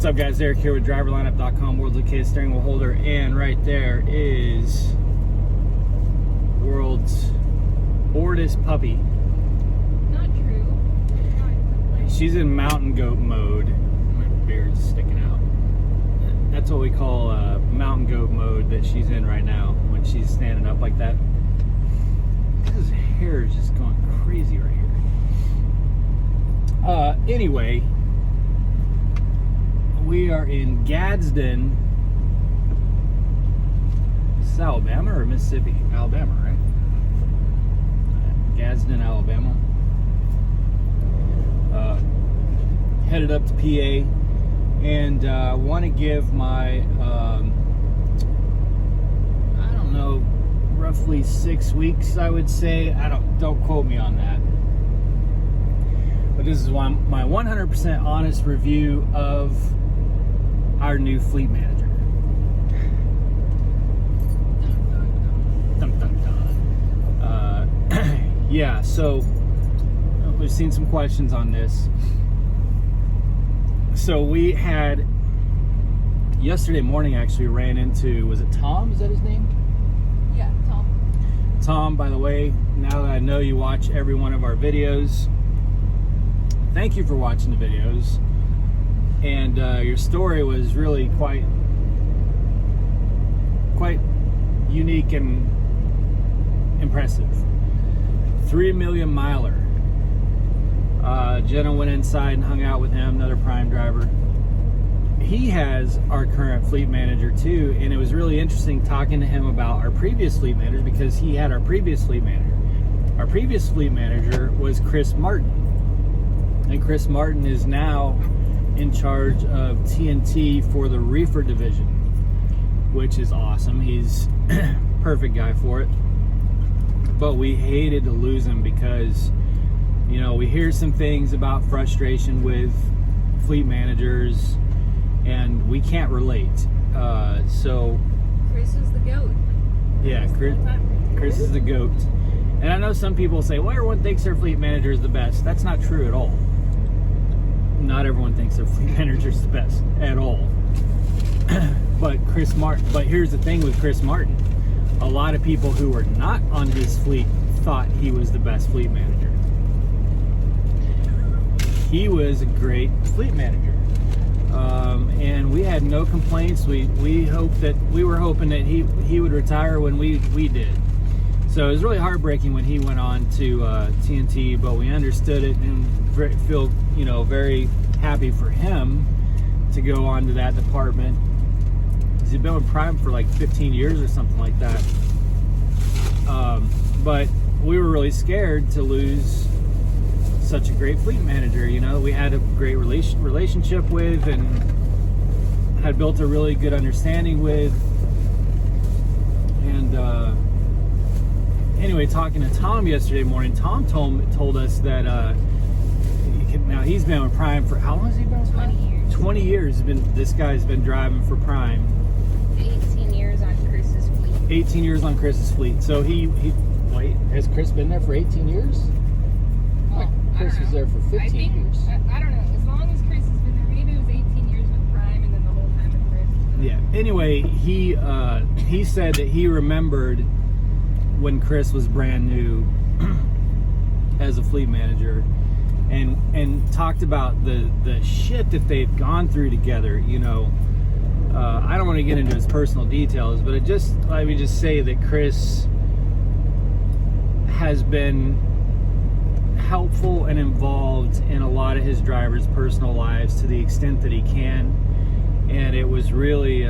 What's up, guys? Eric here with driverlineup.com, world's luckiest steering wheel holder, and right there is world's boredest puppy. Not true. She's in mountain goat mode. My beard's sticking out. That's what we call mountain goat mode that she's in right now when she's standing up like that. His hair is just going crazy right here. Anyway, we are in Gadsden. Is this Alabama or Mississippi? Alabama, right? Gadsden, Alabama. Headed up to PA, and want to give my I don't know, roughly 6 weeks, I would say. Don't quote me on that. But this is my 100% honest review of our new fleet manager. Dun, dun, dun. Yeah, so we've seen some questions on this. So we had yesterday morning, actually ran into, was it Tom? Is that his name? Yeah, Tom. Tom, by the way, now that I know you watch every one of our videos, thank you for watching the videos. And your story was really quite unique and impressive. 3 million miler. Jenna went inside and hung out with him, another Prime driver. He has our current fleet manager too, and it was really interesting talking to him about our previous fleet manager, because he had our previous fleet manager. Our previous fleet manager was Chris Martin, and Chris Martin is now in charge of TNT for the reefer division, which is awesome. He's perfect guy for it. But we hated to lose him because, you know, we hear some things about frustration with fleet managers, and we can't relate. So Chris is the GOAT. yeah, Chris is the GOAT. And I know some people say, well, everyone thinks their fleet manager is the best. That's not true at all. Not everyone thinks their fleet manager is the best at all. But here's the thing with Chris Martin. A lot of people who were not on his fleet thought he was the best fleet manager. He was a great fleet manager. And we had no complaints. We were hoping that he would retire when we did. So it was really heartbreaking when he went on to TNT, but we understood it and feel, you know, very happy for him to go on to that department. He's been with Prime for like 15 years or something like that. But we were really scared to lose such a great fleet manager. You know, we had a great relationship with, and had built a really good understanding with. And anyway, talking to Tom yesterday morning, Tom told us that now he's been with Prime for, how long has he been with Prime? 20 years. 20 years. This guy's been driving for Prime. 18 years on Chris's fleet. 18 years on Chris's fleet. So wait, has Chris been there for 18 years? Well, Chris was there for 15 years. I don't know. As long as Chris has been there, maybe it was 18 years with Prime, and then the whole time with Chris. Yeah. Anyway, he said that he remembered when Chris was brand new as a fleet manager, and talked about the shit that they've gone through together. You know, I don't want to get into his personal details, but let me just say that Chris has been helpful and involved in a lot of his drivers' personal lives to the extent that he can, and it was really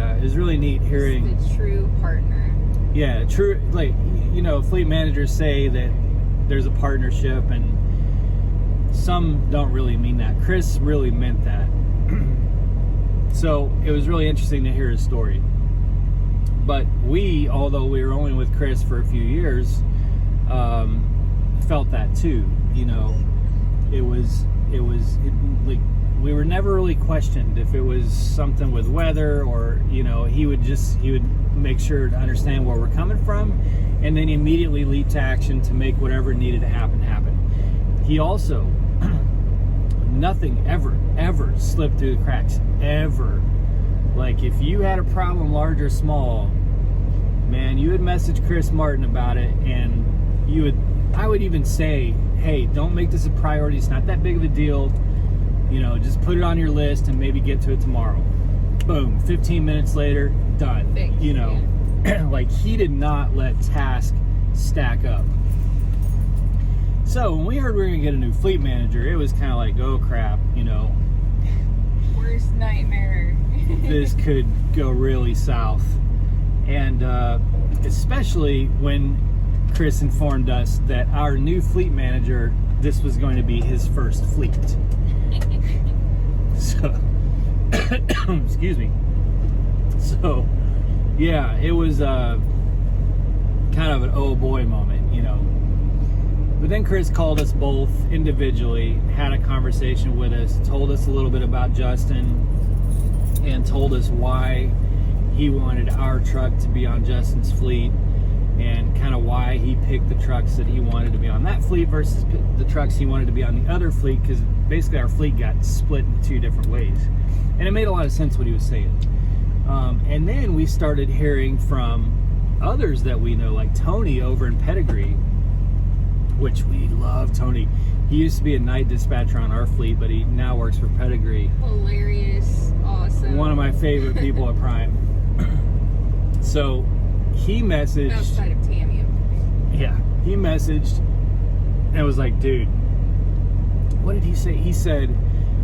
neat hearing. He's the true partner. Yeah, true. Like, you know, fleet managers say that there's a partnership, and some don't really mean that. Chris really meant that. So it was really interesting to hear his story. But although we were only with Chris for a few years, felt that too. You know, it was like we were never really questioned if it was something with weather, or, you know, he would make sure to understand where we're coming from, and then immediately leap to action to make whatever needed to happen. He also nothing ever slipped through the cracks, ever. Like, if you had a problem, large or small, man, you would message Chris Martin about it, and I would even say, hey, don't make this a priority. It's not that big of a deal. You know, just put it on your list and maybe get to it tomorrow. Boom, 15 minutes later, done. Thanks, you know, like, he did not let tasks stack up. So when we heard we were going to get a new fleet manager, it was kind of like, oh crap, you know. Worst nightmare. This could go really south. And especially when Chris informed us that our new fleet manager, this was going to be his first fleet. So, excuse me. So, yeah, it was kind of an oh boy moment, you know. But then Chris called us both individually, had a conversation with us, told us a little bit about Justin, and told us why he wanted our truck to be on Justin's fleet, and kind of why he picked the trucks that he wanted to be on that fleet versus the trucks he wanted to be on the other fleet, because basically our fleet got split in two different ways. And it made a lot of sense what he was saying. And then we started hearing from others that we know, like Tony over in Pedigree, which we love Tony. He used to be a night dispatcher on our fleet, but he now works for Pedigree. Hilarious, awesome. One of my favorite people at Prime. So he messaged. Outside of Tammy. Yeah, he messaged and was like, dude, what did he say? He said,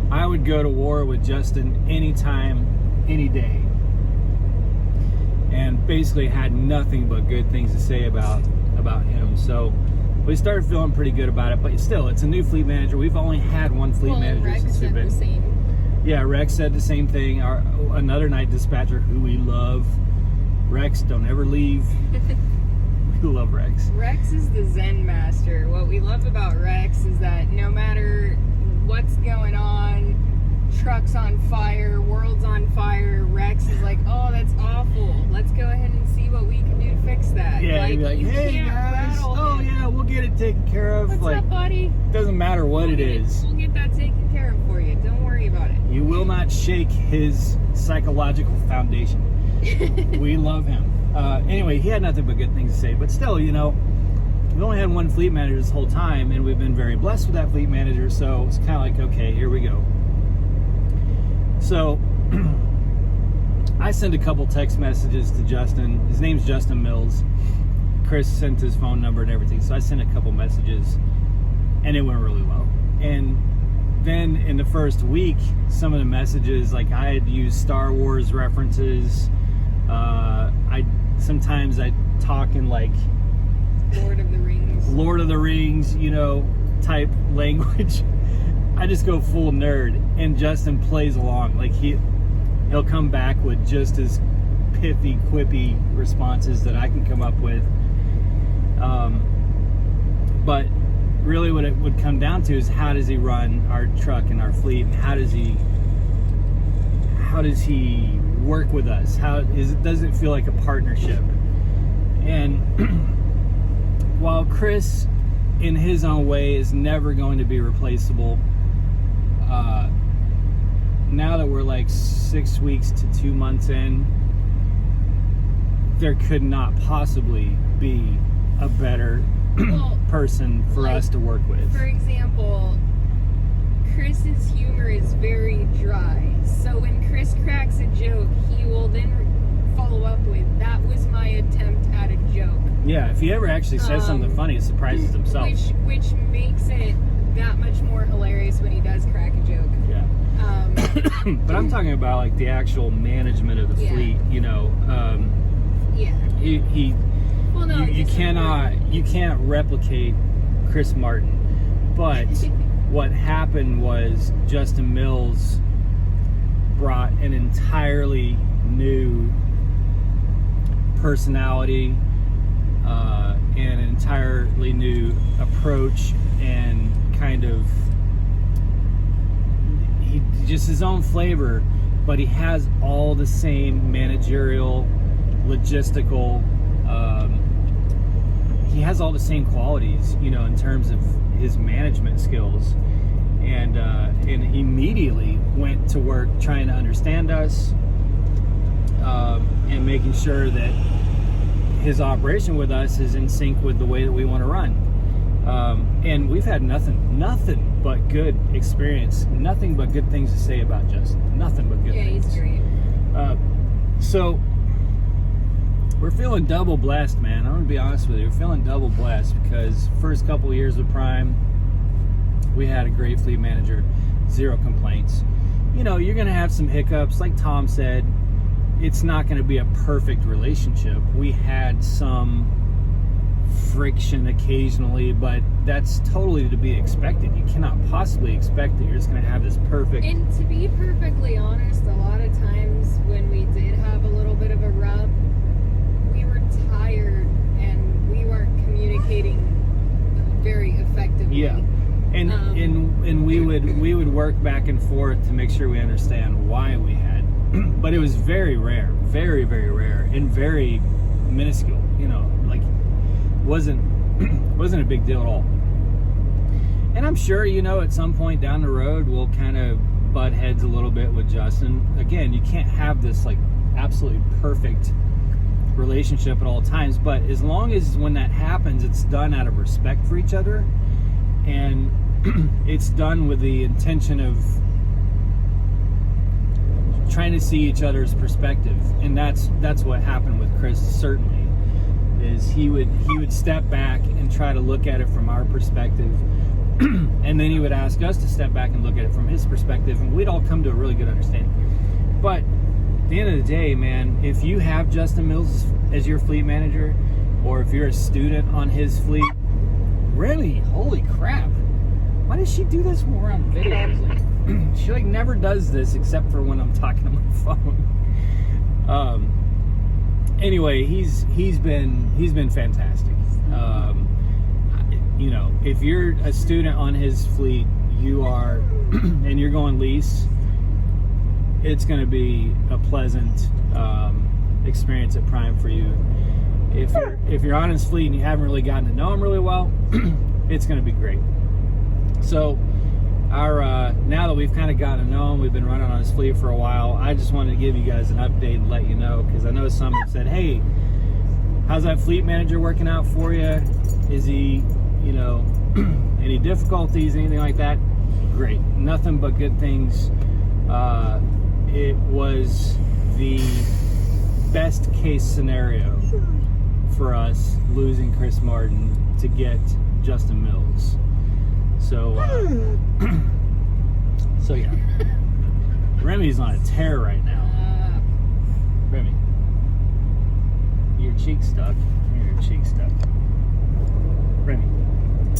I would go to war with Justin anytime, any day. And basically had nothing but good things to say about him. So we started feeling pretty good about it, but still, it's a new fleet manager. We've only had one fleet manager Rex since we've said been. the same. Yeah, Rex said the same thing. Another night dispatcher who we love. Rex, don't ever leave. We love Rex. Rex is the Zen master. What we love about Rex is that no matter what's going on, truck's on fire, world's on fire, Rex is like, oh, that's awful. Let's go ahead and see what we can do to fix that. Yeah, he'd be like, you hey can't guys, rattle oh him. yeah, we'll get it taken care of. What's like, up, buddy? doesn't matter what it is. We'll get that taken care of for you. Don't worry about it. You will not shake his psychological foundation. We love him. Anyway, he had nothing but good things to say, but still, you know, we've only had one fleet manager this whole time, and we've been very blessed with that fleet manager, so it's kind of like, okay, here we go. So I sent a couple text messages to Justin. His name's Justin Mills. Chris sent his phone number and everything, so I sent a couple messages, and it went really well. And then in the first week, some of the messages, like, I had used Star Wars references. Sometimes I talk in like Lord of the Rings, you know, type language. I just go full nerd, and Justin plays along. Like, he'll come back with just as pithy, quippy responses that I can come up with. But really what it would come down to is, how does he run our truck and our fleet, and how does he work with us? Does it feel like a partnership? And while Chris in his own way is never going to be replaceable, now that we're like 6 weeks to 2 months in, there could not possibly be a better person for us to work with. For example, Chris's humor is very dry. So when Chris cracks a joke, he will then follow up with, that was my attempt at a joke. Yeah, if he ever actually says something funny, it surprises himself. Which makes it that much more hilarious when he does crack a joke. Yeah. But I'm talking about like the actual management of the fleet, you know. Yeah. You can't replicate Chris Martin. But what happened was Justin Mills brought an entirely new personality, and an entirely new approach, and kind of just his own flavor, but he has all the same managerial, logistical, he has all the same qualities, you know, in terms of his management skills. And and immediately went to work trying to understand us, and making sure that his operation with us is in sync with the way that we want to run. And we've had nothing but good experience, nothing but good things to say about Justin. Nothing but good things. He's great. So we're feeling double blessed, man. I'm gonna be honest with you. We're feeling double blessed because first couple of years with Prime, we had a great fleet manager, 0 complaints. You know, you're gonna have some hiccups, like Tom said. It's not gonna be a perfect relationship. We had some friction occasionally, but that's totally to be expected. You cannot possibly expect that you're just going to have this perfect. And to be perfectly honest, a lot of times when we did have a little bit of a rub, we were tired and we weren't communicating very effectively. Yeah, and we would work back and forth to make sure we understand why we had, but it was very rare, very rare, and very minuscule. You know, like wasn't a big deal at all. And I'm sure, you know, at some point down the road we'll kind of butt heads a little bit with Justin. Again, you can't have this like absolutely perfect relationship at all times, but as long as when that happens, it's done out of respect for each other, and it's done with the intention of trying to see each other's perspective. And that's what happened with Chris, certainly. Is he would step back and try to look at it from our perspective, and then he would ask us to step back and look at it from his perspective, and we'd all come to a really good understanding. But at the end of the day, man, if you have Justin Mills as your fleet manager, or if you're a student on his fleet, Remy, holy crap, why does she do this when we're on videos? Like, she like never does this except for when I'm talking on my phone. Anyway, he's been fantastic. You know, if you're a student on his fleet, you are, and you're going lease, it's going to be a pleasant experience at Prime for you. If you're on his fleet and you haven't really gotten to know him really well, it's going to be great. So our now that we've kind of gotten to know him, we've been running on his fleet for a while, I just wanted to give you guys an update and let you know, because I know some have said, hey, how's that fleet manager working out for you? Is he, you know, any difficulties, anything like that? Great, nothing but good things. It was the best case scenario for us losing Chris Martin to get Justin Mills. So yeah, Remy's on a tear right now. Remy, your cheek's stuck. Come here, your cheek's stuck. Remy,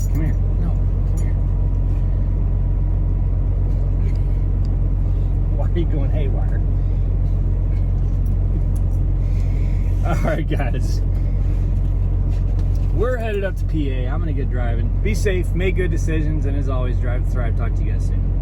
come here. No, come here. Why are you going haywire? All right, guys. We're headed up to PA. I'm going to get driving. Be safe, make good decisions, and as always, drive to thrive. Talk to you guys soon.